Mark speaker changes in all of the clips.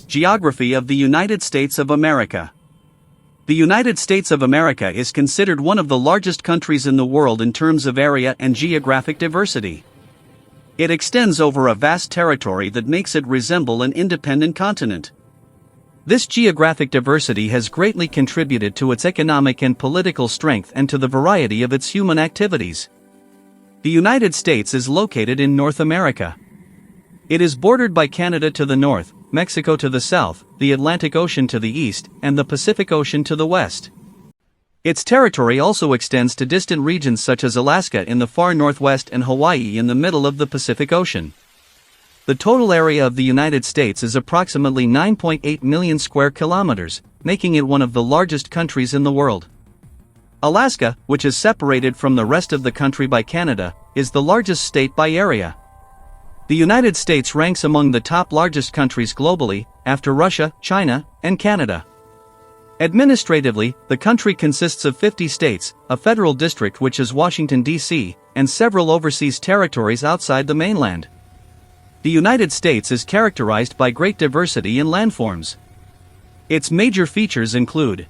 Speaker 1: Geography of the United States of America. The United States of America is considered one of the largest countries in the world in terms of area and geographic diversity. It extends over a vast territory that makes it resemble an independent continent. This geographic diversity has greatly contributed to its economic and political strength and to the variety of its human activities. The United States is located in North America. It is bordered by Canada to the north, Mexico to the south, the Atlantic Ocean to the east, and the Pacific Ocean to the west. Its territory also extends to distant regions such as Alaska in the far northwest and Hawaii in the middle of the Pacific Ocean. The total area of the United States is approximately 9.8 million square kilometers, making it one of the largest countries in the world. Alaska, which is separated from the rest of the country by Canada, is the largest state by area. The United States ranks among the top largest countries globally, after Russia, China, and Canada. Administratively, the country consists of 50 states, a federal district which is Washington, D.C., and several overseas territories outside the mainland. The United States is characterized by great diversity in landforms. Its major features include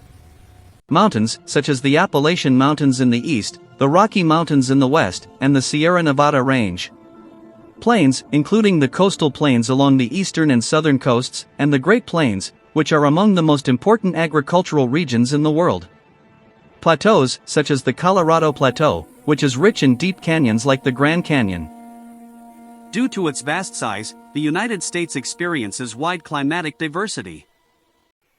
Speaker 1: mountains, such as the Appalachian Mountains in the east, the Rocky Mountains in the west, and the Sierra Nevada Range. Plains, including the coastal plains along the eastern and southern coasts, and the Great Plains, which are among the most important agricultural regions in the world. Plateaus, such as the Colorado Plateau, which is rich in deep canyons like the Grand Canyon. Due to its vast size, the United States experiences wide climatic diversity.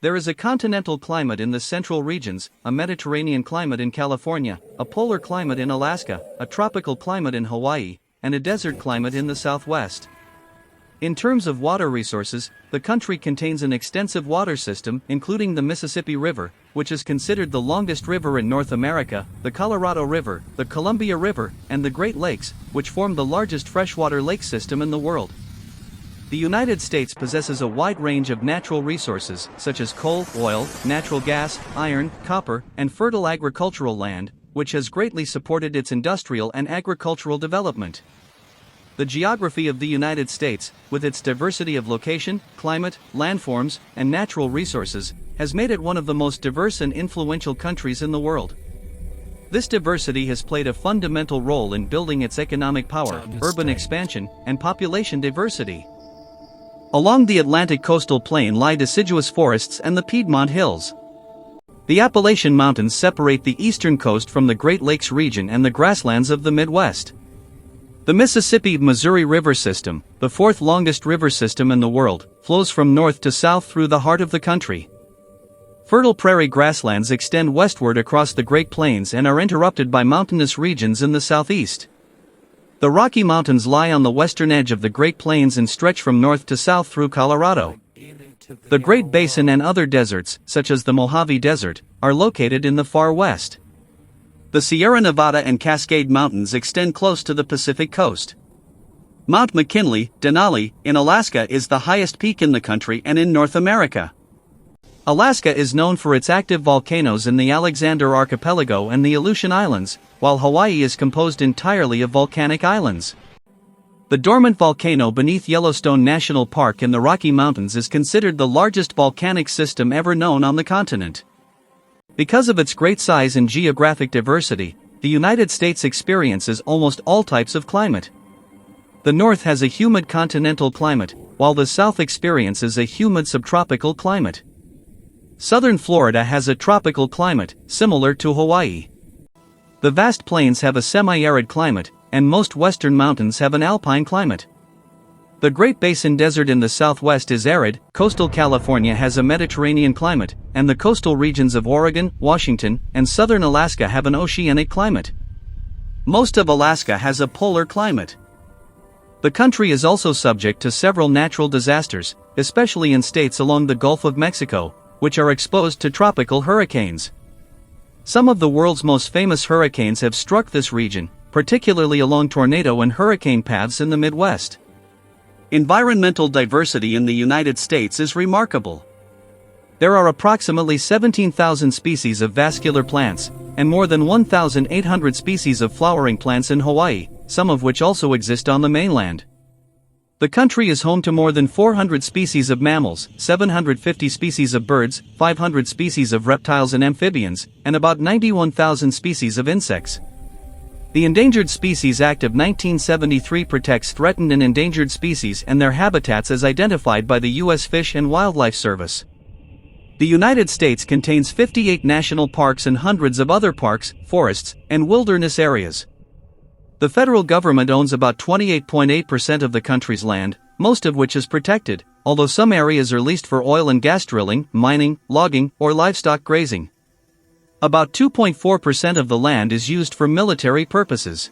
Speaker 1: There is a continental climate in the central regions, a Mediterranean climate in California, a polar climate in Alaska, a tropical climate in Hawaii, and a desert climate in the southwest. In terms of water resources, the country contains an extensive water system, including the Mississippi River, which is considered the longest river in North America, the Colorado River, the Columbia River, and the Great Lakes, which form the largest freshwater lake system in the world. The United States possesses a wide range of natural resources, such as coal, oil, natural gas, iron, copper, and fertile agricultural land, which has greatly supported its industrial and agricultural development. The geography of the United States, with its diversity of location, climate, landforms, and natural resources, has made it one of the most diverse and influential countries in the world. This diversity has played a fundamental role in building its economic power, urban expansion, and population diversity. Along the Atlantic coastal plain lie deciduous forests and the Piedmont Hills. The Appalachian Mountains separate the eastern coast from the Great Lakes region and the grasslands of the Midwest. The Mississippi-Missouri River System, the fourth longest river system in the world, flows from north to south through the heart of the country. Fertile prairie grasslands extend westward across the Great Plains and are interrupted by mountainous regions in the southeast. The Rocky Mountains lie on the western edge of the Great Plains and stretch from north to south through Colorado. The Great Basin and other deserts, such as the Mojave Desert, are located in the far west. The Sierra Nevada and Cascade Mountains extend close to the Pacific coast. Mount McKinley, Denali, in Alaska is the highest peak in the country and in North America. Alaska is known for its active volcanoes in the Alexander Archipelago and the Aleutian Islands, while Hawaii is composed entirely of volcanic islands. The dormant volcano beneath Yellowstone National Park in the Rocky Mountains is considered the largest volcanic system ever known on the continent. Because of its great size and geographic diversity, the United States experiences almost all types of climate. The north has a humid continental climate, while the south experiences a humid subtropical climate. Southern Florida has a tropical climate, similar to Hawaii. The vast plains have a semi-arid climate, and most western mountains have an alpine climate. The Great Basin Desert in the southwest is arid, coastal California has a Mediterranean climate, and the coastal regions of Oregon, Washington, and southern Alaska have an oceanic climate. Most of Alaska has a polar climate. The country is also subject to several natural disasters, especially in states along the Gulf of Mexico, which are exposed to tropical hurricanes. Some of the world's most famous hurricanes have struck this region, particularly along tornado and hurricane paths in the Midwest. Environmental diversity in the United States is remarkable. There are approximately 17,000 species of vascular plants, and more than 1,800 species of flowering plants in Hawaii, some of which also exist on the mainland. The country is home to more than 400 species of mammals, 750 species of birds, 500 species of reptiles and amphibians, and about 91,000 species of insects. The Endangered Species Act of 1973 protects threatened and endangered species and their habitats as identified by the U.S. Fish and Wildlife Service. The United States contains 58 national parks and hundreds of other parks, forests, and wilderness areas. The federal government owns about 28.8% of the country's land, most of which is protected, although some areas are leased for oil and gas drilling, mining, logging, or livestock grazing. About 2.4% of the land is used for military purposes.